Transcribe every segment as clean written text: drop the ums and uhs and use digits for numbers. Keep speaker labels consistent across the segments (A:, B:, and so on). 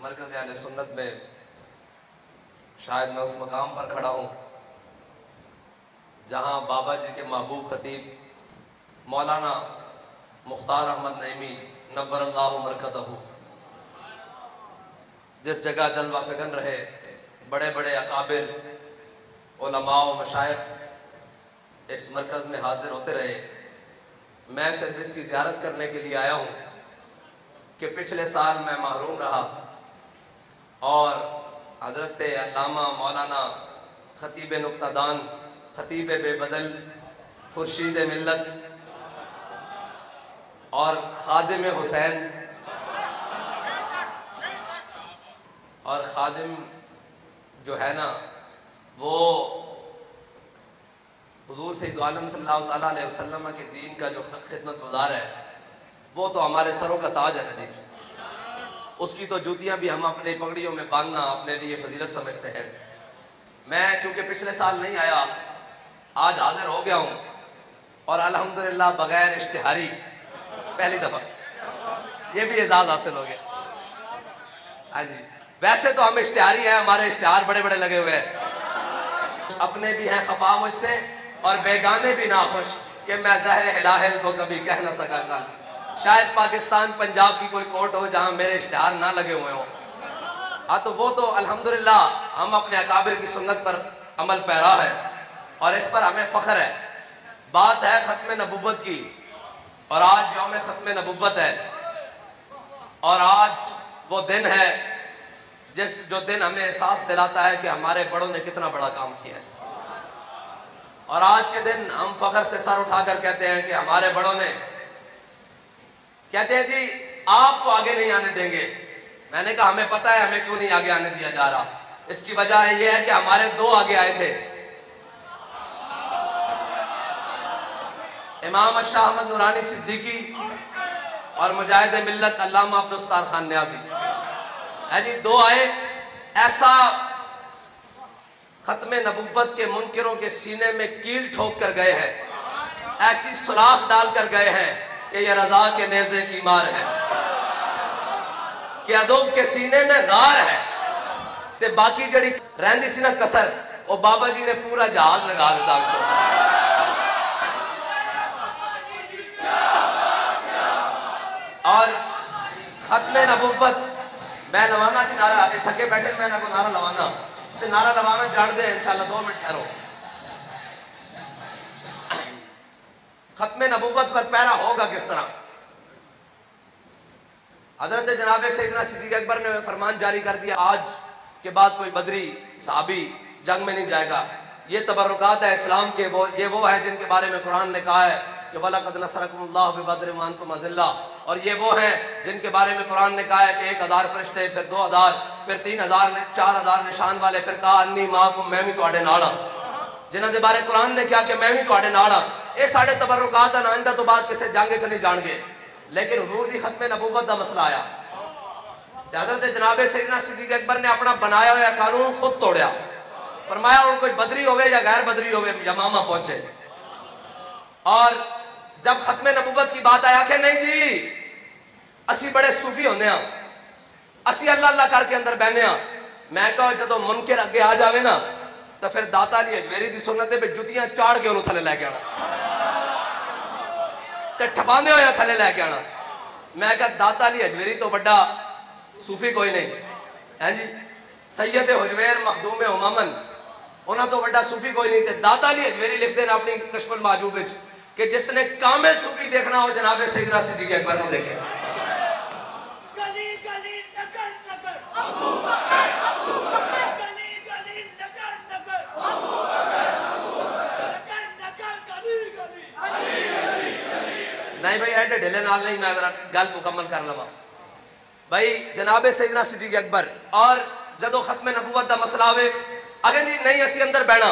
A: मरकज़ अहले सुन्नत में शायद मैं उस मकाम पर खड़ा हूँ जहाँ बाबा जी के महबूब खतीब मौलाना मुख्तार अहमद नईमी नव्वरल्लाहु मरकज़हू जिस जगह जलवा फ़िगन रहे, बड़े बड़े अकाबिर उलमा व मशाइख इस मरकज़ में हाजिर होते रहे। मैं सिर्फ इसकी ज़ियारत करने के लिए आया हूँ कि पिछले साल मैं महरूम रहा और हज़रत अल्लामा मौलाना खतीब नुक्तादान, खतीब बेबदल, खुर्शीद मिल्लत और खादिम हुसैन और खादिम जो है ना वो हुज़ूर सैयद आलम सल्लल्लाहु ताला अलैहि वसल्लम के दीन का जो खिदमत गुज़ार है वो तो हमारे सरों का ताज है ना जी। उसकी तो जूतियाँ भी हम अपनी पगड़ियों में बांधना अपने लिए फजीलत समझते हैं। मैं चूँकि पिछले साल नहीं आया, आज हाजिर हो गया हूँ और अल्हम्दुलिल्लाह बग़ैर इश्तिहारी पहली दफ़ा ये भी एजाज़ हासिल हो गया। हाँ जी, वैसे तो हम इश्तिहारी हैं, हमारे इश्तिहार बड़े बड़े लगे हुए हैं। अपने भी हैं खफा मुझसे और बेगाने भी नाखुश कि मैं ज़हर हिलाहिल को कभी कह न सका था। शायद पाकिस्तान पंजाब की कोई कोर्ट हो जहाँ मेरे इश्तिहार ना लगे हुए हों। हाँ तो वो तो अल्हम्दुलिल्लाह हम अपने अकाबिर की सुन्नत पर अमल पैरा है और इस पर हमें फ़ख्र है। बात है ख़त्म नबुव्वत की और आज यौम ख़त्म नबुव्वत है और आज वो दिन है जो दिन हमें एहसास दिलाता है कि हमारे बड़ों ने कितना बड़ा काम किया है। और आज के दिन हम फ़ख्र से सर उठाकर कहते हैं कि हमारे बड़ों ने, कहते हैं जी आपको आगे नहीं आने देंगे। मैंने कहा हमें पता है हमें क्यों नहीं आगे आने दिया जा रहा। इसकी वजह यह है कि हमारे दो आगे आए थे, इमाम शाह अहमद नूरानी सिद्दीकी और मुजाहिद मिल्लत अल्लामा अब्दुस्तार खान न्याजी है जी। दो आए, ऐसा खत्म नबुव्वत के मुनकिरों के सीने में कील ठोक कर गए हैं, ऐसी सुराख डाल कर गए हैं कि यह रजा के नेज़े की मार है, कि अदोब के सीने में गार है। ते बाकी जड़ी रहंदी सी ना कसर, वो बाबा जी ने पूरा जहाज लगा दिता। और खत्म नबुव्वत मैं लवाना जी नारा, थके बैठे मैं ना को नारा लवाना ते नारा लवाना जान दे इंशाल्लाह। 2 मिनट ठहरो। खत्म नबुव्वत पर पैरा होगा किस तरह? हजरत जनाब सैयदना सिद्दीक़ अकबर ने फरमान जारी कर दिया, आज के बाद कोई बदरी सहाबी जंग में नहीं जाएगा। ये तबर्रुकात है इस्लाम के, ये वो है जिनके बारे में कुरान ने कहा है कि वलक़द नसरकुमुल्लाहु बिबद्रिन व अंतुम अज़िल्ला। और ये वो हैं जिनके बारे में कुरान ने कहा है कि 1000 फरिश्ते, फिर 2000, फिर 3000, 4000 निशान वाले, फिर कहा अन्नी माकुम, मैं भी तुहाडे नाल हां। जिन्हां दे बारे कुरान ने कहा कि मैं भी तुहाडे नाल हां। ये साढ़े तबर्रुकात हैं, आइंदा तो बाद किसी जंग च नहीं जाणगे। लेकिन हुजूर दी खत्म नबुव्वत का मसला आया, हज़रत जनाब सैयदना सिद्दीक़ अकबर ने अपना बनाया हुआ कानून खुद तोड़िया। फरमाया उन कोई बदरी होवे या गैर बदरी होवे, यमामा पहुंचे और जब खत्म नबुव्वत की बात आया कि नहीं जी असी बड़े सूफी होंगे हाँ, असी अल्लाह अल्लाह करके अंदर बहने हाँ। मैं कहा जो मुनकर अगे आ जाए ना तो फिर दाता अली अजमेरी की सुन्नत पे जुतियां चाड़ के उन्होंने थले लैके आना ते ठपांदे होया थले लैके आना। मैं कहा दाता अली अजमेरी तो बड़ा सूफी कोई नहीं है जी। सैयद हुजवेर मखदूम उममन उन्होंने तो बड़ा सूफी कोई नहीं थे। दाता अली अजमेरी लिखते हैं अपनी कश्फुल माजूब विच कि जिसने कामिल सूफी देखना हो जनाब सैयदना सिद्दीक़ अकबर को देखे। नहीं भाई एडे ढिले नाल नहीं, मैं जरा गल मुकम्मल कर लवा। भाई जनाब सैयदना सिद्दीक़ अकबर और जदों खत्म नबुव्वत का मसला आवे, अगर जी नहीं असी अंदर बहना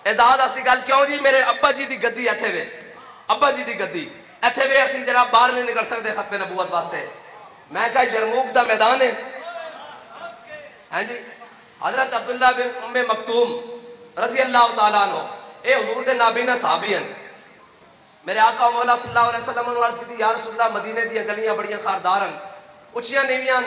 A: एजाज असली गल क्यों जी मेरे अब्बा जी की गद्दी इत्थे वे, अब्बा जी की गद्दी इत्थे वे, असी जरा बाहर नहीं निकल सकते खत्म नबुव्वत वास्ते। मैं कहा यरमूक का मैदान है जी। हजरत अब्दुल्ला बिन उम्मे मक्तूम रज़ी अल्लाह तआला अन्हु ए हुजूर दे नाबीना सहाबी हैं। मेरे आका मौला सल्लल्लाहु अलैहि वसल्लम ने अर्ज़ की थी या रसूल अल्लाह मदीने दी गलियां बड़ियां खारदार हैं, उच्चियां नीवियां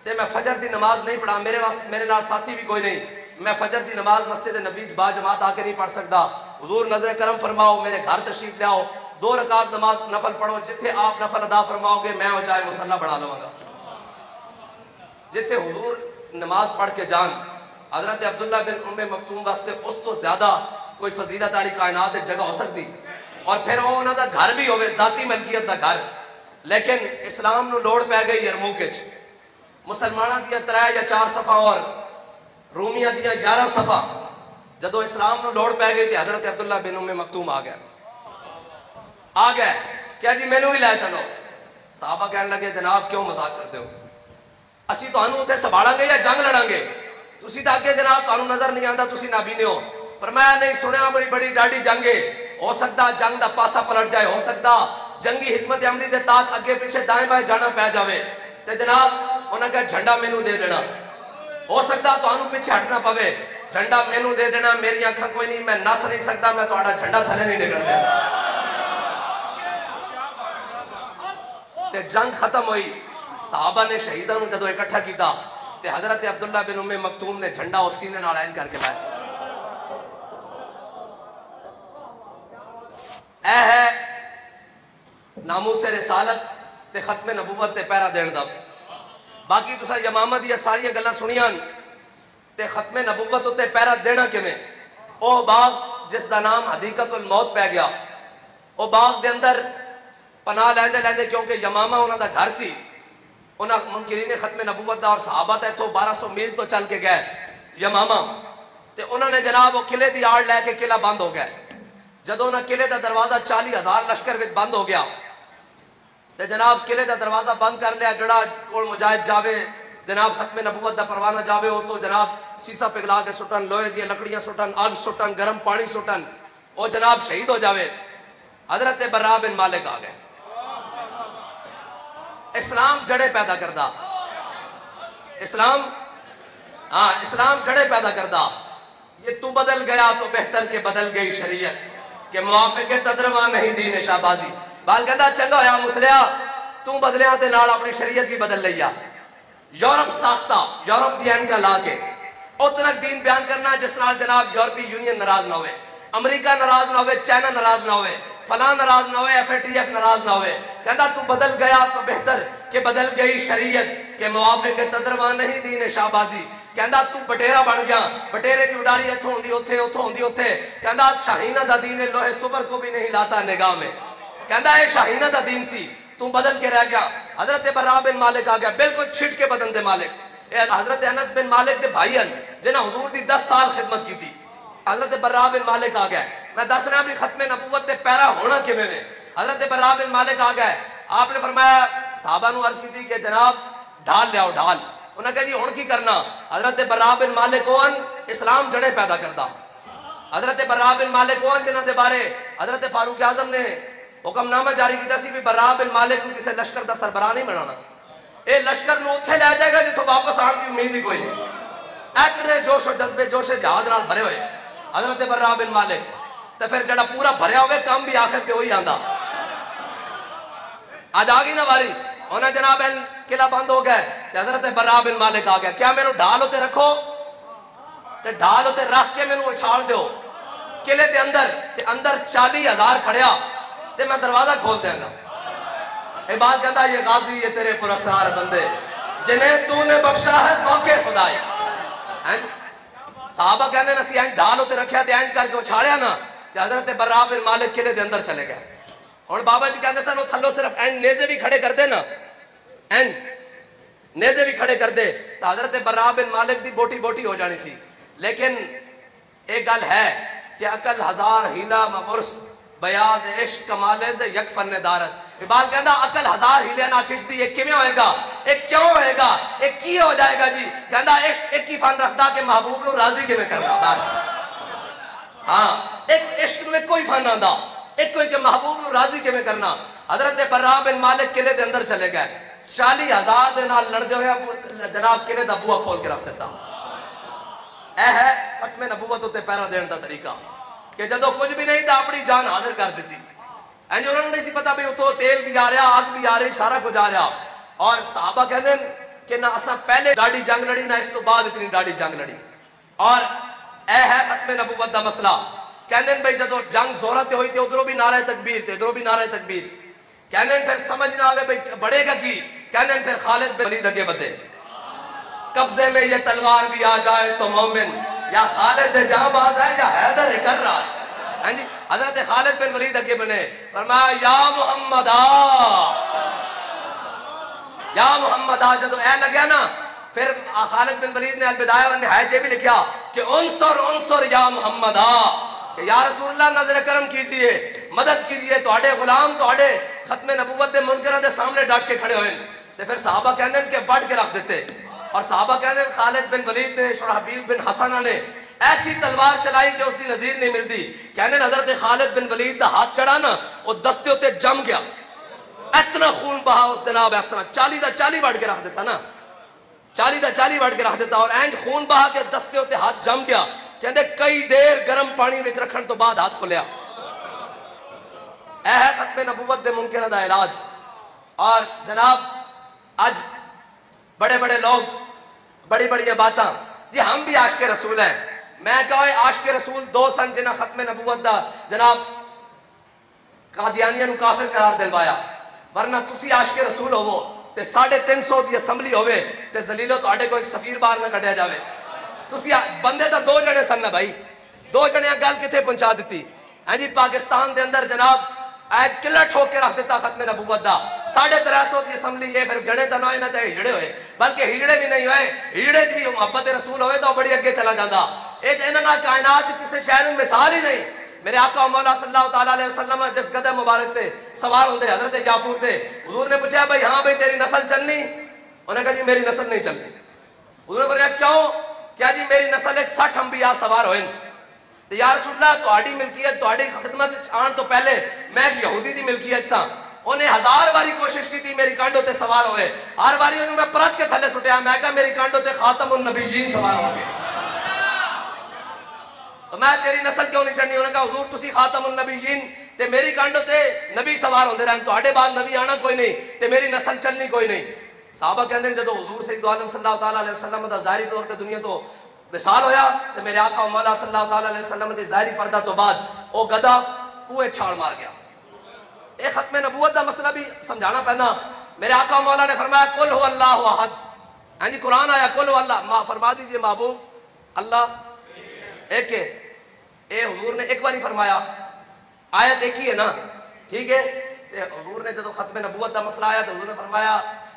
A: तो मैं फजर की नमाज नहीं पढ़ा, मेरे नाल साथी भी कोई नहीं, मैं फजर की नमाज मस्जिद नबी बाजमात आके नहीं पढ़ सकता। हुजूर नजर करम फरमाओ, मेरे घर तशरीफ लाओ, 2 रकात नमाज नफल पढ़ो, जिथे आप नफल अदा फरमाओगे मैं और चाहे मुसल्ला बना लवांगा। जिथे हुजूर नमाज पढ़ के जान, हजरत अब्दुल्ला बिन उम्मे मक्तूम वास्ते उस तो ज्यादा कोई फजीलत वाली कायनात एक जगह हो सकती। और फिर वो उन्होंने घर भी होवे, जाती मलकियत का घर, लेकिन इस्लाम नूं लोड़ पै गई यरमूक विच। मुसलमाना दियां 3 या 4 सफा और रूमिया दियां 11 सफा, जदों इस्लाम नूं लोड़ पै गई तो हजरत अब्दुल्ला बिन उम्मे मक्तूम आ गया क्या जी मैनू भी लै चलो। साहबा कहने लगे जनाब क्यों मजाक करते हो, असी तुहानू उत्थे संभालांगे या जंग लड़ांगे, तुसी तां अगे जनाब तुहानू नजर नहीं आंदा, तुसी नाबीने हो। फरमाया नहीं सुनिया बड़ी बड़ी डाडी जंग है, हो सकता जंग का पासा पलट जाए, हो सकता जंगी हिकमत अमली के तहत अगे पीछे दाएं बाएं जाना पै जाए, तो जनाब उन्हें कहा झंडा मैनू दे देना, हो सकता तुहानू पीछे हटना पवे, झंडा मैनू दे देना, मेरी अखा कोई नहीं, मैं नस नहीं सकता, मैं तुहाडा झंडा थले नहीं निकल देना। जंग खत्म हुई, साहबा ने शहीदा नूं जदों इकट्ठा किया तो हजरत अब्दुल्ला बिन उम्मे मक्तूम ने झंडा उस सीने नाल ऐंज करके लाया। ऐ है नामूस रिसालत ते खत्मे नबूवत ते पहरा देण दा। बाकी तुसां यमामा दी सारियां गल्लां सुनियां ते खत्मे नबूवत उत्ते पहरा देना किवें। ओ बाग जिसका नाम हदीकतुल मौत पै गया, ओ बाग दे अंदर पनाह लैंदे लैंदे, क्योंकि यमामा उन्हां दा घर सी, उन्हां मुनकिरीन खत्मे नबूवत दा और सहाबा ते इत्थों 1200 मील तो चल के गए यमामा, ते उन्होंने जनाब वो किले दी आड़ लैके किला बंद हो गया। जदों उन्हें किले का दरवाजा 40,000 लश्कर विच बंद हो गया तो जनाब किले का दरवाजा बंद कर लिया, जड़ा कोल मुजाहिद जावे जनाब खत्मे नबूवत का परवाना जावे, वो तो जनाब सीसा पिघला के सुटन, लोहे दी लकड़ियां सुटन, अग सुटन, गर्म पानी सुटन, वो जनाब शहीद हो जावे। हजरत बर्रा बिन मालिक आ गए। इस्लाम जड़े पैदा करदा, इस्लाम हाँ इस्लाम जड़े पैदा करदा। ये तू बदल गया तो बेहतर के बदल गई शरीयत के मुआफिक तदरवा नहीं दीन शाहबाजी। बाल कहता चंगा होया मुसलिया तू बदलिया ते नाल अपनी शरीयत भी बदल लिया। यूरोप साख्ता, यूरोप दी एनका ला के उतना दीन बयान करना जिस नाल जनाब यूरोपीय यूनियन नाराज ना होवे, अमरीका नाराज ना होवे, चाइना नाराज ना होवे, फलां नाराज ना होवे, FATF नाराज ना होवे। कहता तू बदल गया तो बेहतर के बदल गई शरीयत के मुआफिक तदरवा नहीं दीन शाहबाजी। कहता तू बटेरा बन गया, बटेरे की उड़ारी इत्थों होंदी उत्थे, उत्थों होंदी उत्थे। कहता शाहीना दा दीन लोहे सुबर को भी नहीं लाता निगाह में। कहता है शाहीना दा दीन सी, तू बदल के रह गया। हजरत बर्रा बिन मालिक आ गया, बिल्कुल छिट के बदन दे मालिक। हजरत अनस बिन मालिक दे भाई हन जिन्हें हुजूर दी 10 साल खिदमत की थी। हजरत बर्रा बिन मालिक आ गए। मैं दस रहा भी खत्मे नबूवत ते पैरा होना किवें में। हजरत बर्रा बिन मालिक आ गए, आपने फरमाया साहबा नूं अर्ज की थी कि जनाब ढाल लियाओ ढाल। उन्हें कहा जी हुण की करना। हजरत बर्रा बिन मालिक ओन इस्लाम जड़े पैदा करदा। हजरत बर्रा बिन मालिक ओन जिन्हां दे बारे हजरत फारूक आजम ने हुक्मनामा जारी किया सी भी बर्रा बिन मालिक को किसी लश्कर का सरबराह नहीं बनाना। ये लश्कर नूं उत्थे लै जाएगा जिथों वापस आने की उम्मीद ही कोई नहीं। इतने जोश और जज्बे जोशे जहाद नाल भरे हुए हजरत बर्रा बिन मालिक, तो फिर जड़ा पूरा भरया हुए काम भी आखिर ते वही आंदा। आज आ गई ना वारी, उन्हें जनाब किला बंद हो गया, हजरत बर्रा बिन मालिक आ गया। क्या मैनू ढाल उत्ते रखो, ते ढाल उत्ते रख के मैनू उछाल दो किले के अंदर, ते अंदर 40,000 खड़िया ते मैं दरवाजा खोल देंगा। ये बात कहता ये गाजी ये तेरे पुरस्कार बंदे जिन्हें तूने बख्शा है सौके खुदाई। साहबा कहते असी इंज ढाल उत्ते रखिया ते इंज करके उछालिया ना, हजरत बर्रा बिन मालिक किले के अंदर चले गए। हुण बाबा जी कहते सन थल्लों सिर्फ इंज नेजे भी खड़े कर दे ना, इंज नेजे भी खड़े कर दे तो हजरत बर्रा बिन मालिक की बोटी बोटी हो जानी सी। लेकिन एक गल है कि अकल हजार हीला मबुरस बयाज इश्क कमाले से यक फन दारत। इबाल कहता अकल हजार हीले ना खिंचती, एक किवें होएगा, एक क्यों होएगा, एक की हो जाएगा जी। कहता इश्क एक ही फन रखता कि महबूब को राजी किवें करना बस। हाँ एक इश्क में कोई फन आंदा, एक कोई के महबूब को राजी किवें करना। हजरत बर्रा बिन मालिक किले के अंदर चले गए, 40,000 दे नाल लड़दे हुए जनाब किले दा बुआ खोल के रख दिता। ऐ है खत्मे नबूवत उत्ते पैरा देने का तरीका कि जदों कुछ भी नहीं तो अपनी जान हाजिर कर दी। इंज उन्होंने नहीं पता भी उतो तेल भी आ रहा, आग भी आ रही, सारा कुछ आ रहा। और साहबा कहते कि ना असा पहले डाड़ी जंग लड़ी ना इस तो बाद इतनी डाड़ी जंग लड़ी। और ए है खत्म नबूवत का मसला। कहते भाई जो जंग जोरा ते हुई थी उधरों भी नारा तकबीर थे, इधरों भी नारा तकबीर। कहते फिर समझ ना आवे भाई बढ़ेगा की। कहते फिर खालिद बिन वलीद अगे बढ़े, कब्जे में ये तलवार भी आ जाए तो मोमिन, या खालिद जांबाज है या हैदर कर रहा है। हाँ जी, हजरत खालिद बिन वलीद अगे बने, फरमाया या मुहम्मदा, या मुहम्मदा। जब ऐ लगे ना फिर खालिद बिन वलीद ने अलबिदाया व निहाया भी लिखा कि उनसर उनसर या मुहम्मदा, या रसूलुल्लाह नजर करम कीजिए, मदद कीजिए, तुहाडे गुलाम तुहाडे खत्म नबूवत दे मुनकरां दे सामने डट के खड़े होए। ते फिर सहाबा कहंदे कि वड़ के रख देते। और सहाबा कहंदे खालिद बिन वलीद ने शुरहबील बिन हसन ने ऐसी तलवार चलाई कि उसकी नजीर नहीं मिलती। कहने हजरत खालिद बिन वलीद का हाथ चढ़ा ना, वो दस्ते उत्ते जम गया, इतना खून बहा उस जनाब, इस तरह 40 का 40 वड़ के रख देता ना, 40 का 40 वड़ के रख देता। और इंज खून बहा के दस्ते उत्ते हाथ जम गया। कहते कई देर गर्म पानी में रखने तो बाद हाथ खुलिया। ऐ है खत्म नबूवत दे मुमकिन दा इलाज। और जनाब आज बड़े बड़े लोग बड़ी बड़ी बातें जी हम भी आशिक रसूल हैं। मैं कहा आशिक रसूल दो सन जिन्हें खत्म नबूवत दा जनाब कादियानियां नूं काफिर करार दिलवाया। वरना तुसी आशिक रसूल होवो ते 350 की असैंबली होवे ते जलीलो तुहाडे को एक सफीर बाहर ना कढ़िया जावे। तुसी बंदे तो 2 जने सन ना भाई, 2 जने गल किथे पहुंचा दी। हाँ जी, पाकिस्तान के अंदर जनाब किला ठोक के रख दिता खत्म नबूवत दा। 350 की असैंबली ये फिर जड़े तो ना होए ना ते हिजड़े होए, बल्कि हिजड़े भी नहीं होए, हिजड़े भी मोहब्बत रसूल होए तो बड़ी अगे चला जाता। ये तो इन्हां कायनात किसी शहर में मिसाल ही नहीं। मेरे आका मौला सल्लल्लाहु तआला अलैहि वसल्लम जिस गधे मुबारक ते सवार होंदे हजरत जाफर ते, हुजूर ने पूछा भाई हाँ भाई तेरी नस्ल चलनी? उन्होंने कहा जी मेरी नस्ल नहीं चलनी। हुजूर ने बोला क्यों? क्या जी मेरी नस्ल 60 अंबिया सवार होए। तो या रसूलल्लाह तुहाडी मिल्कियत तुहाडी खिदमत आने तो पहले मैं एक यहूदी दी मिल्कियत सा, उन्हें 1000 बारी कोशिश की थी मेरी कांडो ते सवार होए, हर बारी उन्हें मैं परत के थले सुटिया। मैं कहा मेरी कांडो ते खातमुन नबीयीन सवार होंगे, तो मैं तेरी नस्ल क्यों नहीं चढ़नी? उन्होंने कहा हुजूर तुसी खातमुन नबीयीन ते मेरी कांडो ते नबी सवार होंदे रहन, तुहाडे बाद नबी आना कोई नहीं ते मेरी नस्ल चलनी कोई नहीं। साहबा कहंदे जदों हुजूर सैयद आलम सल्लल्लाहु तआला अलैहि वसल्लम दा ज़ाहिरी तौर ते दुनिया तो विसाल होया तो मेरे आका मौला सल्लल्लाहु तआला अलैहि वसल्लम दी ज़ाहिरी पर्दा तो बाद वो गधा कुएं छाल मार गया। ये खत्म नबूवत का मसला भी समझाना पैना। मेरे आका मौला ने फरमाया कुल हु अल्लाहु अहद। हाँ जी, कुरान आया कुल हु अल्लाह, फरमा दीजिए महबूब अल्लाह एक है। ये हुजूर ने एक बार ही फरमाया, आयत एक ही है ना, ठीक है। हुजूर ने जब खत्म नबूवत का मसला आया तो हुजूर ने फरमाया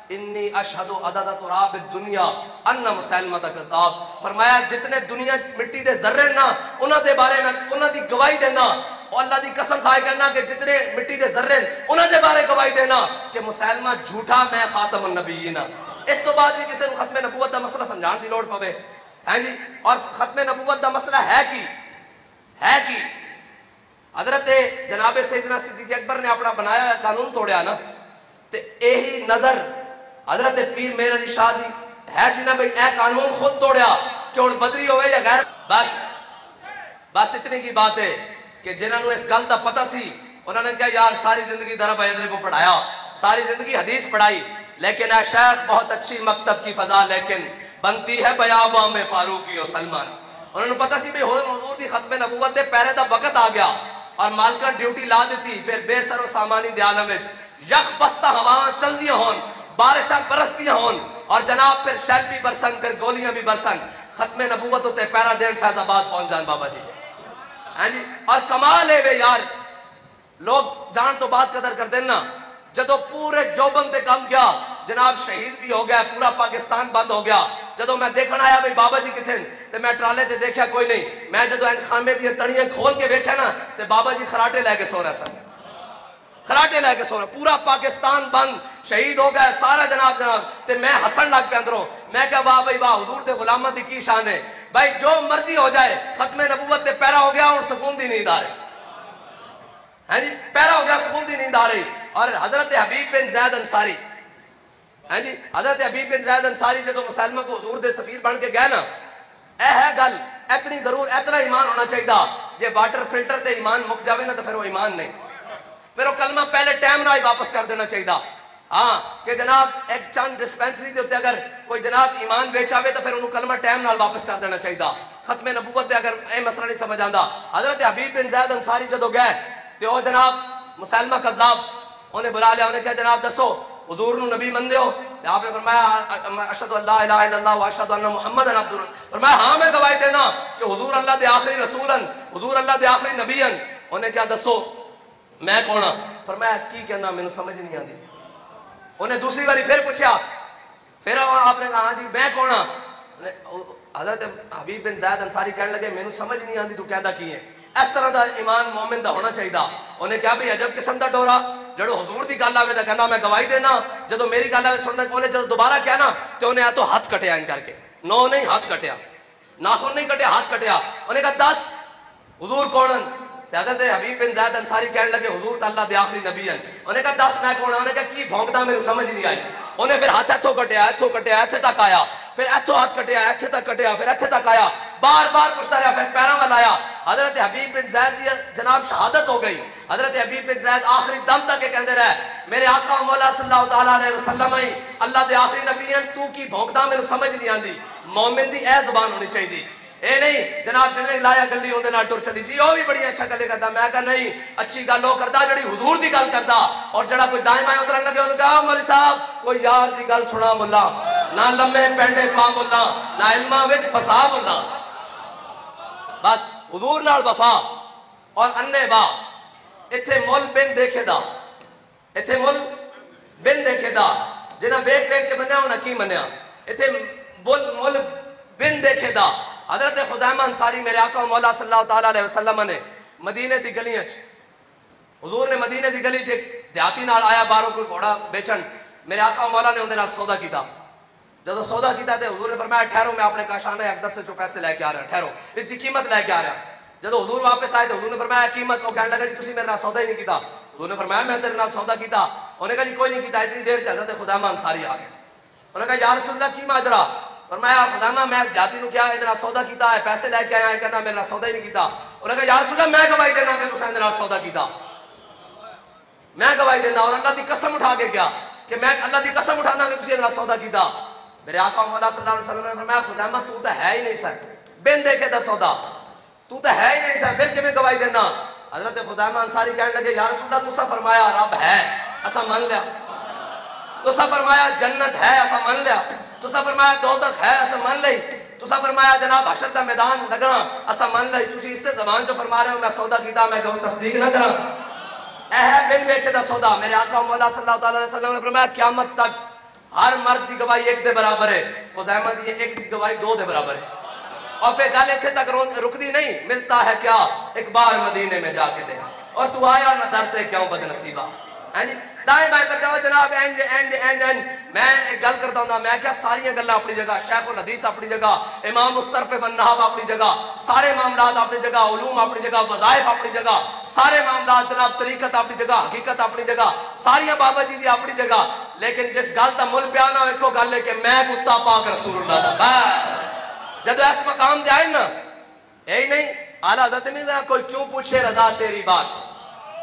A: इन्नी अशहदु अदद तुराब दुनिया अन्ना मुसैलमा कज़्ज़ाब। फरमाया जितने दुनिया मिट्टी दे जर्रे ना उन्हां दे बारे में उन्हां दी गवाही देना, और अल्लाह दी कसम खाए कहना कि जितने मिट्टी दे जर्रे उन्हां दे बारे गवाही देना कि मुसैलमा झूठा मैं खातमुन नबीयीन। इस तो बाद भी किसी को खत्म नबूवत का मसला समझाने की लोड़ पवे। है जी, और खत्म नबूवत का मसला है कि हजरत जनाब सैयदना सिद्दीक़ अकबर ने अपना बनाया कानून तोड़िया ना, तो यही नजर हजरत पीर मेर अली शाह दी है सी ना भाई ए कानून खुद तोड़िया कि हुण बदरी होवे या गैर। बस इतनी की बात है कि जिन्होंने इस गल का पता सी उन्होंने कहा यार सारी जिंदगी दरब अजर को पढ़ाया, सारी जिंदगी हदीस पढ़ाई, लेकिन ए शेख बहुत अच्छी मकतब की फजा लेकिन बनती है बयाबा में फारूकी और सलमानी। उन्होंने पता सी भाई हुजूर दी खत्म नबूवत दे पहरे दा वक्त आ गया और मालका ड्यूटी ला दी। फिर बेसरो सामानी दे आलम विच यख बस्ता हवावां चलदियां होन, बारिशां बरसदियां होन और जनाब फिर शैल भी बरसन, फिर गोलियां भी बरसन, खत्म नबूवत उत्ते पैरा देन फैजाबाद पहुंच जान बाबा जी। हाँ जी, और कमाल है वे यार, लोग जान तो बात कदर कर देना। जदों पूरे जोबन ते कम गया जनाब शहीद भी हो गया, पूरा पाकिस्तान बंद हो गया। जदों मैं देखना आया भाई बाबा जी किथे ते मैं ट्राले ते देखा कोई नहीं। मैं जदों खामे दी तड़ियां खोल के वेख्या ना ते बाबा जी खराटे लैके सो रहे सन, खराटे लैके सो रहे, पूरा पाकिस्तान बंद, शहीद हो गया सारा जनाब। ते मैं हसन लग पे अंदरों, मैं क्या वाह भाई वाह हुजूर दे गुलामां दी की शान है भाई, जो मर्जी हो जाए खत्म नबूवत ते पैरा हो गया और सुकून दी नींद आ रही है जी, पैरा हो गया सुकून दी नींद आ रही। और हजरत हबीब बिन ज़ैद अंसारी, हाँ जी, हजरत हबीब बिन ज़ैद अंसारी जो मुसलमान को हुजूर दे सफीर बन के गए ना, ए है गल इतनी जरूर इतना ईमान होना चाहिए। जे वाटर फिल्टर ते ईमान मुक जावे ना तो फिर वो ईमान नहीं, फिर वो कलमा पहले टाइम ना ही वापस कर देना चाहिए। हाँ कि जनाब एक चंद डिस्पेंसरी के उत्ते अगर कोई जनाब ईमान वेच आवे तो फिर उन्होंने कलमा टाइम नाल वापस कर देना चाहिए। खत्मे नबूवत अगर यह मसला नहीं समझ आता, हजरत हबीब बिन ज़ैद अंसारी जो गए तो वह जनाब मुसलमा कज़्ज़ाब उन्हें बुला लिया। उन्हें क्या जनाब दसो हुजूर नू नबी मनदे हो? आपने फरमाया अशहदु अल्ला इलाहा इल्लल्लाह व अशहदु अन्ना मुहम्मदन अब्दुहु व रसूलुहु। फरमाया हाँ मैं गवाही देना कि हुजूर अल्लाह दे आखिरी रसूलन, हुजूर अल्लाह दे आखिरी नबीयन। उन्हें क्या दसो मैं कौन हाँ? फरमाया की कहना मैनू समझ नहीं आती। उन्हें दूसरी बारी फिर पूछा, फिर आपने कहा हाँ जी मैं कौन हाँ? हजरत हबीब बिन ज़ैद अंसारी कहने लगे मैनू समझ नहीं आती तू कहता की है। इस तरह का ईमान मोमिन का होना चाहिए। उन्हें क्या भी अजब किस्म का डोरा जो हुजूर की गल आवे तो कहना मैं गवाही देना, जो मेरी गल आवे सुनता उन्हें जो दोबारा क्या ना तो उन्हें या तो हाथ कटिया इन करके, नो नहीं हाथ कटिया, नाखून नहीं कटिया हाथ कटिया। उन्हें कहा दस हुजूर कौन? हजरत हबीब बिन ज़ैद अंसारी कहने लगे हुजूर अल्लाह दे आखिरी नबीयन। उन्हें कहा दस मैं कौन? उन्हें कहा की भौंकदा मेरे समझ नहीं आई। उन्हें फिर हाथ इथों कटिया इत्थे तक आया, फिर इथों हाथ कटिया इत्थे तक कटिया, फिर इत्थे तक आया, बार बार पूछता रहा, फिर पैरों वाल आया। हजरत हबीब बिन ज़ैद की जनाब शहादत हो गई। हजरत हबीब बिन ज़ैद आखिरी दम तक ये कहते रहे मेरे आका मौला सल्लल्लाहु तआला अलैहि वसल्लम ही अल्लाह दे आखिरी नबीयन, तू की भौंकदा मेरे समझ नहीं आती। मोमिन दी ए जुबान होनी चाहिए, ये नहीं जनाब जिन्हें लाया गली उहदे नाल टुर चली जी, वह भी बड़ी अच्छा गल करता। मैं कहा नहीं अच्छी गल वो करता जिहड़ी हुजूर की गल करता, और जड़ा कोई दाएं बाएं उतरन लगे उन्हें कहा मौलवी साहब कोई यार की गल सुना मुल्ला, ना लम्मे पेंडे पा मुल्ला, ना इल्मा विच फसा मुल्ला। बस हुजूर नाल वफा और अन्ने बा इत्थे मुल बिन देखेदा, इत्थे मुल बिन देखेदा। जिन्हें वेख वेख के मन्या उन्हें की मन्या, इत्थे मुल बिन देखेदा। हजरत खुज़ैमा अंसारी मेरे आका मौला सल्लल्लाहु तआला अलैहि वसल्लम ने मदीने दी गलियां च, हुजूर ने मदीने दी गली च देहाती नाल आया बाहरों कोई घोड़ा बेचन, मेरे आका मौला ने उहदे नाल सौदा किया। जब सौदा किया तो हुजूर ने फरमाया ठहरो मैं अपने काशाना अक़दस से पैसे लैके आ रहा, ठहरो इसकी कीमत लैके आ रहा। जब हुजूर वापस आए तो हुजूर ने फरमाया कीमत, वो कहने लगा जी तुसीं मेरे नाल सौदा ही नहीं किया। हुजूर ने फरमाया मैं तेरे नाल सौदा किया। उन्हें कहा जी कोई नहीं किया। इतनी देर च हज़रत खुज़ैमा अंसारी आ गए। उन्हें कहा या रसूलल्लाह की माजरा? फरमाया खुज़ैमा मैं इस जाती नूं क्या इहदे नाल सौदा किया है, पैसे लैके आया है, कहना मेरे नाल सौदा ही नहीं किया। उन्हें कहा या रसूलल्लाह मैं गवाही देना कि तुसीं इहदे नाल सौदा किया, मैं गवाही देना और अल्लाह की कसम उठा के क्या कि मैं अल्लाह की कसम उठाना कि तुसीं इहदे नाल सौदा किया। मेरे आका मौला सल्लल्लाहु अलैहि वसल्लम ने फरमाया खुज़ैमा तू तो है ही नहीं सर, बिन देखे दा सौदा, तू तो है ही नहीं सर, फिर किवें गवाही देना? हजरत खुज़ैमा अंसारी कहने लगे या रसूलल्लाह तुसा फरमाया रब है असा मान लिया, तुसा फरमाया जन्नत है असा मान लिया, तुसा फरमाया दोज़ख है असा मान ली, तुसा फरमाया जनाब हशर दा मैदान लगना असा मान ली। तुसी इससे ज़बान जो फरमा रहे हो मैं सौदा कीता, मैं कहूं तस्दीक ना करा, ऐ है बिन देखे दा सौदा। मेरे आका मौला सल्लल्लाहु अलैहि वसल्लम ने फरमाया क़यामत तक हर मर्द की गवाही एक दे बराबर है, खुज़ैमा दी एक दी गवाही दो दे बराबर है। और फिर गल इत्थे तक रुकदी नहीं, मिलता है क्या एक बार मदीने में जाके दे, और तू आया न डरते क्यों बदनसीबा। हाँ जी दाएं बाएं कर जाओ जनाब इंज इंज इंज इंज। मैं एक गल करता हूं, मैं क्या सारियां गल्लां अपनी जगह, शेखुल हदीस अपनी जगह, इमाम मुसर्रफ व नहब अपनी जगह, सारे मामलात अपनी जगह, उलूम अपनी जगह, वज़ाइफ अपनी जगह, सारे मामलात जनाब तरीकत अपनी जगह, हकीकत अपनी जगह, सारियां बाबा जी दी अपनी जगह। लेकिन जिस गल का मुल पिया ना एको गल है कि मैं कुत्ता पाक रसूलुल्लाह दा। बस जब इस मकाम ते आए ना यही नहीं आला हज़रत में कोई क्यों पूछे रजा तेरी बात,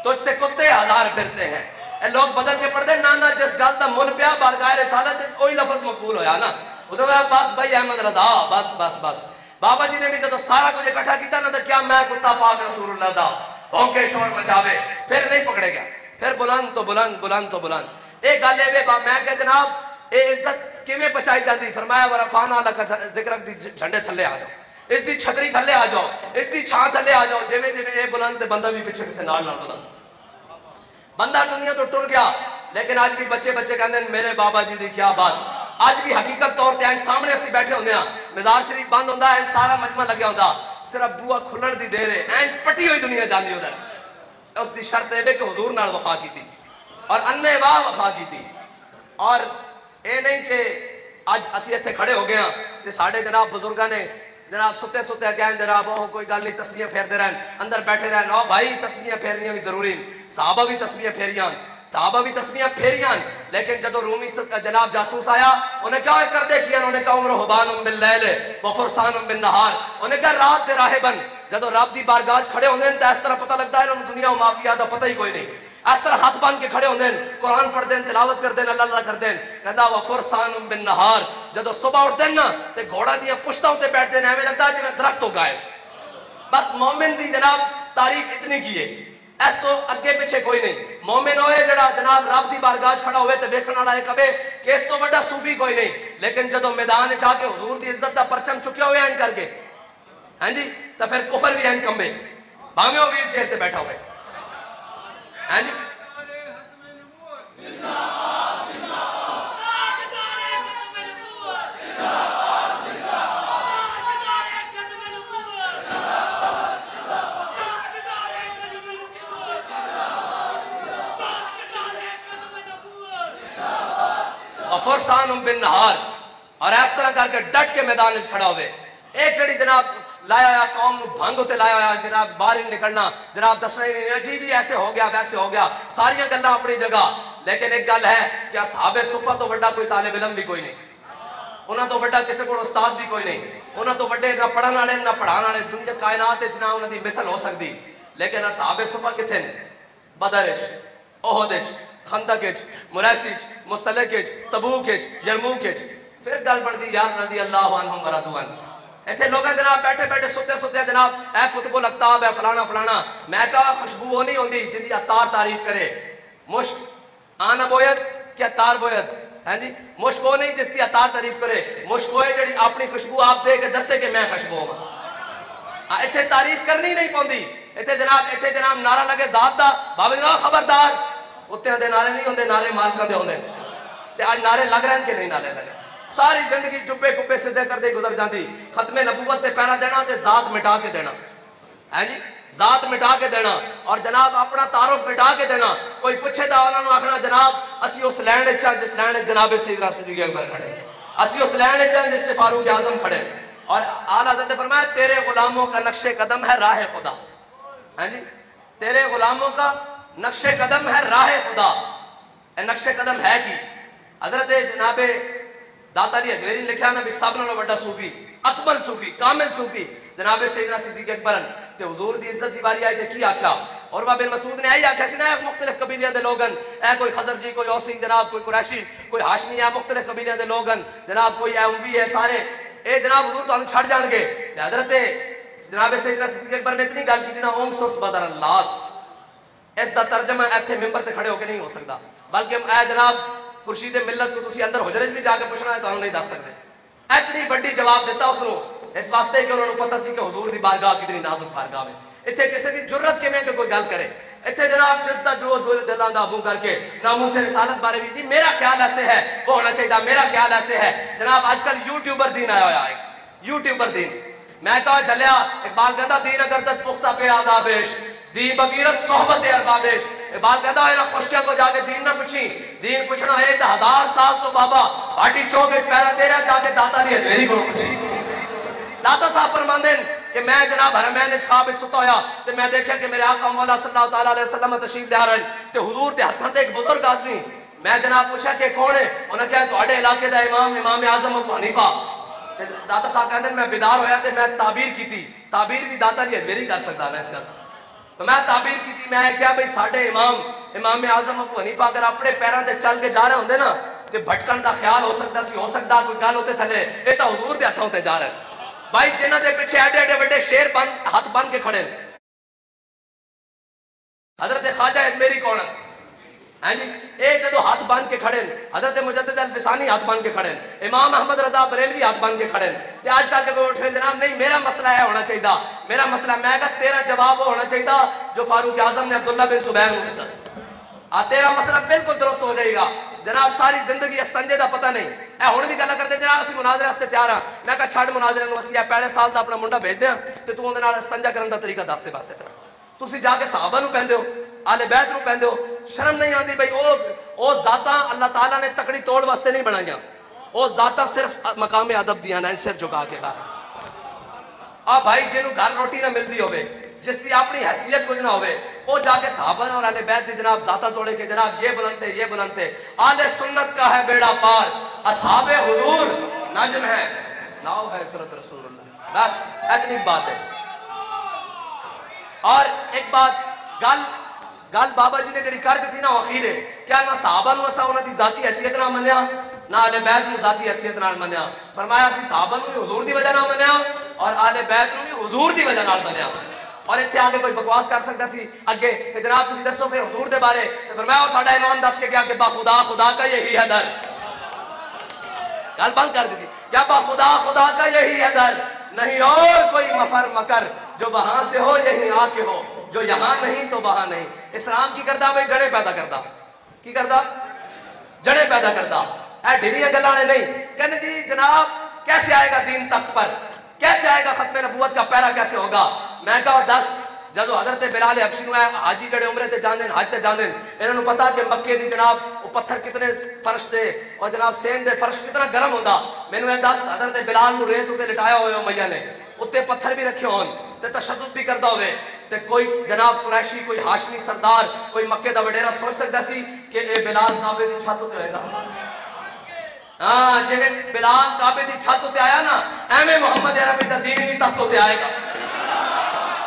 A: तो इससे कुत्ते हजार फिरते हैं। लोग बदल के पढ़ते ना ना जिस गल का मुल पिया बारगाह रिसालत वही लफ्ज मकबूल होया ना, उधर बस भाई अहमद रजा बस बस बस। बाबा जी ने भी जो सारा कुछ इकट्ठा किया ना तो क्या मैं कुत्ता पाक रसूलुल्लाह दा भौंके शोर मचावे, फिर नहीं पकड़े गया, फिर बुलंद तो बुलंद बुलंद तो बुलंद। एक गल है मैं क्या जनाब ये इज्जत किवें पहुंचाई जाती? फरमाया वरफाना लक जिक्र दी झंडे थल्ले आ जाओ, इसकी छतरी थल्ले आ जाओ, इसकी छां थल्ले आ जाओ, जिवें जिवें ये बुलंद ते बंदा भी पीछे पीछे नाल नाल बुलंद। बंदा दुनिया तो टुर गया, लेकिन आज भी बच्चे बच्चे कहते हैं मेरे बाबा जी की क्या बात। आज भी हकीकत तौर पर सामने असीं बैठे होंगे, मज़ार शरीफ बंद होंदा है, सारा मजमा लग्या होंदा, सिर्फ बुआ खुलण दी देर है, एन पटी हुई दुनिया जाती उधर। उसकी शर्त यह कि हुजूर नाल वफा की और अन्ने वाह वफा की। और ये नहीं कि अज असीं इत्थे खड़े हो गए तो साढ़े जनाब बुजुर्गों ने जनाब सुते सुते कहन जनाब वो कोई गल नहीं तस्बीहां फेरते रहन, अंदर बैठे रहन। ओ भाई तस्बीहां फेरनियां भी जरूरी, सहाबा भी तस्बीहां फेरियां, ताबा भी तस्बीहां फेरियां। लेकिन जदों रूमी जनाब जासूस आया उन्हें क्या करते किया, उन्हें कहा उम्र हुबानुम बिल लैल व फुरसानुम बिन नहार, उन्हें कहा रात दे राहिबन। जदों रब दी बारगाह खड़े होंदे तो इस तरह पता लगता है उन्हें दुनिया माफिया का पता ही कोई नहीं। इस तरह हाथ बांध के खड़े होंगे, कुरान पढ़ते हैं, तिलावत करते हैं, अल्लाह अल्लाह करते हैं। कहता व फुरसान बिन नहार, जदों सुबह उठते हैं ना तो घोड़ा दी पुश्तों उत्ते बैठते हैं, एवं लगता है जिवें दरख्त हो गए। बस मोमिन दी जनाब तारीफ इतनी की है, इस तो अगे पिछे कोई नहीं। मोमिन होए जड़ा जनाब रब दी बारगाह खड़ा होवे ते वेखण वाला कहे कि इस तो बड़ा सूफी कोई नहीं। लेकिन जदों मैदान च आके हुजूर दी इज्जत दा परचम चुकिया हुआ एन करके, हाँ जी, तो फिर कुफर भी एन कंबे, भावें वो व्हील चेयर ते बैठा हुए। हाँ जी, फुरसान बिन नहार, और इस तरह करके डट के मैदान में खड़ा हुए। एक घड़ी जनाब लाया हुआ कौम भंग उत्ते लाया हुआ, जनाब बाहर ही निकलना, जनाब दसना ही नहीं, जी जी ऐसे हो गया वैसे हो गया, सारियां गल्लां अपनी जगह। लेकिन एक गल है कि असहाबे सुफा तो बड़ा कोई तालिब इल्म भी कोई नहीं, उन्हां तो बड़ा किसी को उस्ताद भी कोई नहीं, उन्हां तो बड़े ना पढ़न वाले ना पढ़ाने वाले, दुनिया कायनात च ना उन्हां दी मिसल हो सकती। लेकिन असहाबे सुफा किथे ने? बदर च, ओहद च, खंदक च, मुरैसी च, मुस्तलिक च, तबूक च, यरमूक च। फिर गल बनती यार रज़ी अल्लाह अन्हुम व रज़ू अन्हु। इतने लोग जनाब बैठे बैठे सुते सुते जनाब ए कुतुबुल अक्ताब है फलाना फलाना। मैं कहा खुशबू वो नहीं होती जिंदी अतार तारीफ करे, मुश्क आना बोयत क्या तार बोयत, है जी, मुश्क वो नहीं जिसकी अतार तारीफ करे, मुश्क वो है जी अपनी खुशबू आप दे के दसे कि मैं खुशबू हाँ। इतने तारीफ करनी नहीं पौंदी, इतने जनाब नारा लगे जात दा भावे ना खबरदार, कुत्तियां दे नारे नहीं होंगे, नारे मालकां दे होंगे। आज नारे लग रहे हैं कि नहीं नारे लग रहे? सारी जिंदगी जुब्बे कुब्बे सीधे करते गुजर जाती, खत्मे नबूवत ते पहरा देना ते जात मिटा के देना, है जी, जात मिटा के देना और जनाब अपना तारुफ मिटा के देना। कोई पूछे तो उन्होंने आखना जनाब असी उस लैंड जिस लैंड जनाब सैयदना सिद्दीक़ अकबर खड़े, असी उस लैंड जिससे फारूक आजम खड़े। और आला हज़रत ने फरमाया तेरे गुलामों का नक्शे कदम है राह खुदा, है जी, तेरे गुलामों का नक्शे कदम है राह खुदा। नक्शे कदम है कि हजरत जनाबे दाता अली हजवेरी लिखा ना भी सब नालों बड़ा सूफी, अकमल सूफी, कामिल सूफी जनाबे सैयदना सिद्दीक़ अकबर ते हुजूर दी इज्जत दी बारी आई ते की आख्या। और बिन मसूद ने आई आख्या सी ना मुख्तलिफ कबीलियां दे लोगन, ए कोई खजरजी, कोई औसी जनाब, कोई कुरैशी, कोई हाशमी है, मुख्तलिफ कबीलियां दे लोगन जनाब, कोई उम्वी है, सारे ए जनाब हुजूर तुहानू छड़ जाणगे। ते हजरत जनाबे सैयदना सिद्दीक़ अकबर ने इतनी गल की ना ओम सुस बदर अल्लाह। इसका तर्जमा इत्थे मिंबर ते खड़े होकर नहीं हो सकता, बल्कि ए जनाब खुर्शीद मिलत को तुसी अंदर हुजरे भी जाके पूछना है तो नहीं दस सकते। इतनी बड़ी जवाब दिता उसको इस वास्ते कि उन्होंने पता सी कि हुजूर दी बारगाह कितनी नाजुक बारगाह है। इत्थे किसी की जुर्रत किवें कि कोई गल करे, इत्थे जनाब जिसका जो दिलों का अबू करके नामूस रिसालत बारे भी जी मेरा ख्याल ऐसे है वो होना चाहिए, मेरा ख्याल ऐसे है। जनाब आजकल यूट्यूबर दीन आया हुआ है, यूट्यूबर दीन। मैं कहा चलिया इकबाल कहता दीन अगर तक पुख्ता पे आदाबेश दी बगीरत सोहबत अरबाबेश। इकबाल कहता है ना खुशकिया को जाके दीन ना पूछी, दीन पूछना है तो 1000 साल तो बाबा भाटी चौक पैरा दे रहा जाके दाता दी हजवेरी को पूछी। दाता साहब फरमाते हैं कि मैं जनाब हरमैन ख्वाब सुता होया ते मैं देखा कि मेरे आका मौला सल्लल्लाहु तआला अलैहि वसल्लम तशरीफ ले आ रहे ते हुजूर दे हत्थां ते एक बुजुर्ग आदमी। मैं जनाब पूछा कि कौन है, उन्हें कहा तुहाडे इलाके दा इमाम आजम अबू हनीफा। दाता साहब कहते मैं बेदार होया ते मैं ताबीर की, ताबीर भी दाता दी हजवेरी कर सकता ना। इस गल तो मैं ताबीर की थी, मैं क्या भाई साढ़े इमाम आजम अबू हनीफा अगर अपने पैरों से चल के जा रहे होंगे ना तो भटकन का ख्याल हो सकता सी, हो सकता कोई गल होते थले, ये तो हुजूर के हथों ते जा रहे भाई जिन्हों के पीछे एडे एडे बड़े शेर हाथ बन के खड़े। हजरत ख्वाजा अजमेरी कौन है जी, ये जो हाथ बांध के खड़े, हजरत मुजद्दिद अल फिसानी हाथ बांध के खड़े, इमाम अहमद रजा बरेलवी हाथ बांध के खड़े। आजकल के कोई उठे जनाब नहीं मेरा मसला है होना चाहिए, मेरा मसला मैं कहा तेरा जवाब होना चाहिए जो फारूक आजम ने अब्दुल्ला बिन सुबैर को दिता। तेरा मसला बिल्कुल दुरुस्त हो जाएगा। जनाब सारी जिंदगी अस्तंजे का पता नहीं है, हुण भी गल करते जनाब असं मुनाजरे वास्ते तैयार हाँ। मैं कहा छड़ मुनाजरे असं पहले साल का अपना मुंडा भेजते हैं तो तू उहदे नाल अस्तंजा करने का तरीका दस दे बस। इतना तुसीं जाके सहाबा नूं पैंदे हो, आले बैत नूं पैंदे हो, शर्म नहीं आती भाई ओ जाता अल्लाह ताला ने तकड़ी तोड़ वास्ते नहीं बनाइया, ओ जाता सिर्फ मकाम अदब दिया ना सिर झुका के बस। आ भाई जिन्हों घर रोटी ना मिलती हो, जिसकी अपनी हैसियत कुछ ना हो, वो जाके सहाबा और आले बैत की जनाब जाता तोड़े के जनाब ये बुलंदे आले सुन्नत का है बेड़ा पार, असहाबे हुजूर नजम है नाव है तुरत रसूलुल्लाह। बस इतनी बात है। और एक बात गल बाबा जी ने जी कर दी ना अखीर है क्या ना साहबा असा उन्होंने जाती हैसियत ना मनिया ना आले बैत में जाती हैसियत ना मनिया फरमाया असी साहबा भी हुजूर की वजह ना मनिया और आले बैत भी हुजूर की वजह ना मनिया और इतने आगे कोई बकवास कर सकता सी अगे कि जनाब तुम दसो फिर हुजूर के बारे तो फरमाया साडा इमाम दस के गया कि बाखुदा खुदा का यही है दर गल बंद कर दी थी क्या बाखुदा खुदा का यही है दर नहीं और कोई मफर मकर जो वहां से हो यही आके हो जो यहाँ नहीं तो वहां नहीं इस्लाम की करता भाई जड़े पैदा करता की करता जड़े पैदा करता है ढिलियां गलाने नहीं कहने जी जनाब कैसे आएगा दीन तख्त पर कैसे आएगा खत्म नबूवत का पैरा कैसे होगा मैं कहा 10 जदों हजरत बिलाल हबशी नु हाजी जड़े उमरे ते जांदे हज ते जांदे इन्हां नु पता कि मक्के दी जनाब वो पत्थर कितने फर्श दे और जनाब सेन दे फर्श कितना गर्म होंदा मैनू ए 10 हजरत बिलाल नु रेत उते लिटाया होया मैया ने उत्ते पत्थर भी रखे होन ते तशद्दुद भी करदा होवे ते कोई जनाब कुरैशी कोई हाशमी सरदार कोई मक्के दा वडेरा सोच सकदा सी कि ए बिलाल काबे दी छत उते होएगा हाँ जिवें बिलाल काबे दी छत उते आया ना एवें मुहम्मद अरबी दा दीन भी तख्त उते आएगा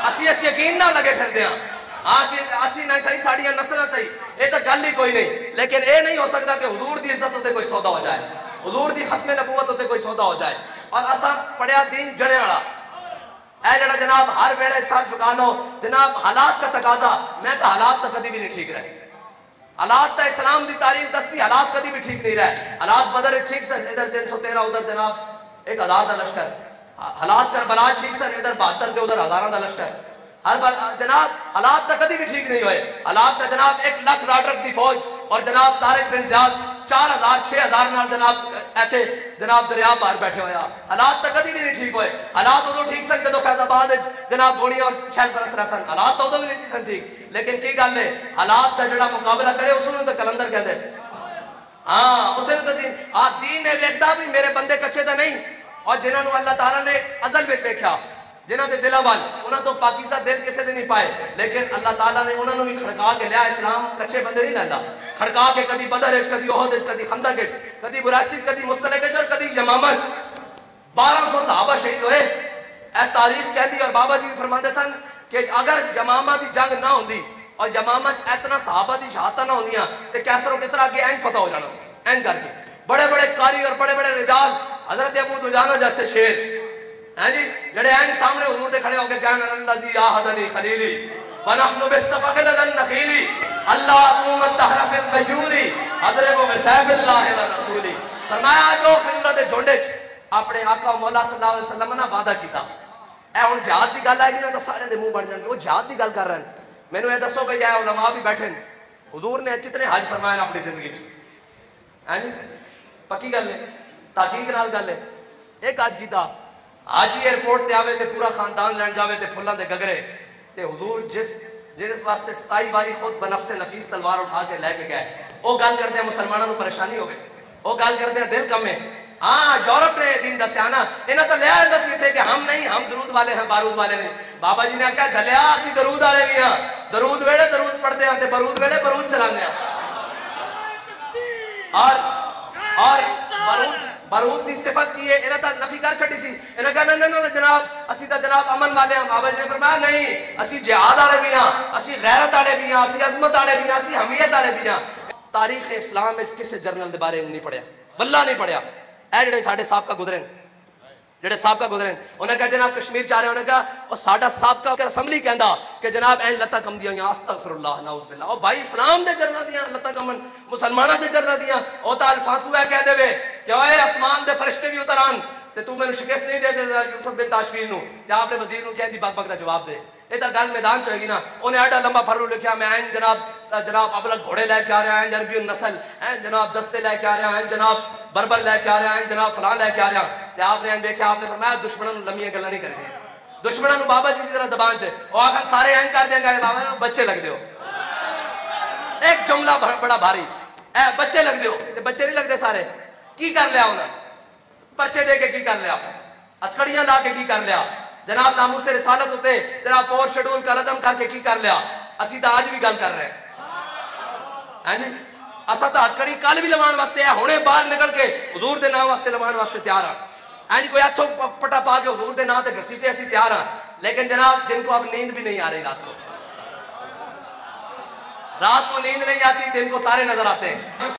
A: असी यकीन ना लगे फिरदे हां असी नहीं सही साड़ियां नस्ल सही ये तो गल ही कोई नहीं लेकिन ये नहीं हो सकता कि हुजूर दी इज्जत उते कोई सौदा हो जाए हुजूर दी खत्म नबूवत उते कोई सौदा हो जाए और असा पढ़िया दीन जड़े वाला ऐ जड़ा जनाब हर वेले सर झुका लो जनाब हालात का तकाजा मैं तो हालात तो कभी भी नहीं ठीक रहे हालात तो इस्लाम की तारीख दसती हालात कभी भी ठीक नहीं रहे हालात बदल ठीक सन इधर 313 उधर जनाब 1000 का लश्कर हालात करबला ठीक सन इधर 72 के उधर हजारों का लश्कर हर बार जनाब हालात तो कभी भी ठीक नहीं हुए हालात तो जनाब 1 लाख राडरक की फौज और जनाब तारिक बिन ज़ियाद 4000 6000 नाल जनाब ऐते जनाब दरिया पार बैठे होया हालात तो कभी भी नहीं ठीक हुए हालात उदों ठीक सन जदों फैजाबाद जनाब गोलियां और शैल बरस रहा सन हालात तो उदों भी नहीं सन ठीक लेकिन की गल है हालात का जड़ा मुकाबला करे उसनूं तो कलंदर कहते हाँ उसे तो दीन है वेखदा भी मेरे बंदे कच्चे तो नहीं और जिन्होंने अल्लाह ताला ने अजल में वेख्या जिन्होंने दिल वाल उन्होंने तो पाकिस्तान दिल किसी ने नहीं पाए लेकिन अल्लाह ताला ने उन्होंने भी खड़का के लिया इस्लाम कच्चे बंदे नहीं लैंदा खड़का के कदी बदर कदी ओहद कदी खंदक कदी बुरासी कदी मुस्तलिक और कदी यमामा 1200 सहाबा शहीद हुए ए तारीख कहती और बाबा जी भी फरमाते सन कि अगर यमामा की जंग ना होंदी और यमामा इतना सहाबा की शहादत ना होंदियां तो कैसर किसरा अगे एंज फतह हो जाना सी एंज करके बड़े बड़े कारी और बड़े बड़े रिजाल हजरत अबू दुजाना जैसे शेर हैं जी जड़े एंज सामने हुजूर दे खड़े होके कहन अल्लाजी याहदनी खलीली व नहनु बिसफख लदन नखीली अल्लाह उम्मत तहरफिल कयूली अदरबु बिसैफिल्लाह व रसूली फरमाया जो खजूरा दे झुंड च अपने आका मौला सल्लल्लाहु अलैहि वसल्लम ने वादा कीता ए हुन जिहाद दी गल आएगी ना तो सारे दे मुंह बन जाणगे वो जिहाद दी गल कर रहे हैं मैनू ये दसो भई ए उलमा भी बैठे हुजूर ने कितने हज फरमाए अपनी जिंदगी च हैं जी पक्की गल है ताकीक नाल गल है एक हज कीता हाजी एयरपोर्ट ते आवे ते पूरा खानदान लैन जावे ते फुल्लां दे गगरे ते हुजूर जिस वास्ते 27 बारी खुद बनफ्से नफीस तलवार उठा के लेके गए वो गल करते मुसलमानों को परेशानी हो गई वो गल करते दिल कमे हाँ यूरोप ने दीन दसिया ना इन्हें तो लिया दसी थे कि हम नहीं हम दरूद वाले हैं बारूद वाले नहीं बाबा जी ने आख्या झलिया असी दरूद वाले भी हाँ दरूद वेले दरूद पढ़ते हैं बरूद वेले बरूद चलाने और बारूद की सिफत की है इन्हें तो नफी कर छड़ी सी इन्हें कहा ना जनाब असी तो जनाब अमन वाले हैं बाबा जी ने फरमाया नहीं असी जिहाद वाले भी हाँ असी गैरत वाले भी हाँ असी अजमत वाले भी हाँ असी हमीयत वाले भी हाँ तारीख इस्लाम में किसी जर्नल के बारे नहीं पढ़िया वल्ला नहीं पढ़िया ए जेडे साडे साहब का गुजरे जेडे साहब का गुजरे उन्हें कहा जनाब कश्मीर जा रहे उन्हें कहा और साडा साहब का असम्बली कहता कि जनाब एन लत्ता कम दियां अस्तगफिरुल्लाह नाउज़ बिल्लाह और भाई इस्लाम दे जरना दियां लत्ता कमन मुसलमाना दे जरना दियां ओ ता अल्फासु है कह देवे कि ओए आसमान दे फरिश्ते भी उतर आन ते तू मैनू शिकस्त नहीं दे दे यूसुफ बिन ताशफीर नु ते आपने वजीर नु कह दी बक बक दा जवाब दे ये तो गल मैदान च होगी ना उन्हें एडा लंबा फरू लिखा मैं एन जनाब अबलग घोड़े लैके आ रहा है अरबी नस्ल एन जनाब दस्ते लैके आ रहा है जनाब बरबर लैके आ रहा है जनाब फलां लैके आ रहा ते आपने देखा आपने फरमाया दुश्मनों लम्मियां गल्लां नहीं करदे दुश्मनों बाबा जी की तरह जबान च ओ आखन सारे एन कर देंगे बाबा बच्चे लग दो एक जुमला बड़ा भारी ए बच्चे लग दो ते बच्चे नहीं लगते सारे की कर लिया उन्हें पर्चे दे के की कर लिया अथकड़ियां ला के की कर लिया जनाब नामूस से रिसालत होते जनाब 4 शेड्यूल का रदम करके की कर लिया असी तो आज भी गल कर रहे हैं जी असा तो हथकड़ी कल भी लवाण वास्ते है हुणे बाहर निकल के हुजूर दे नाम वास्ते लवाण वास्ते तैयार हाँ जी कोई हथों पटा पा के हुजूर दे नाम ते घसीटे असी तैयार हाँ लेकिन जनाब जिनको अब नींद भी नहीं आ रही रात को रात को नींद नहीं आती, दिन को तारे नजर आते हैं।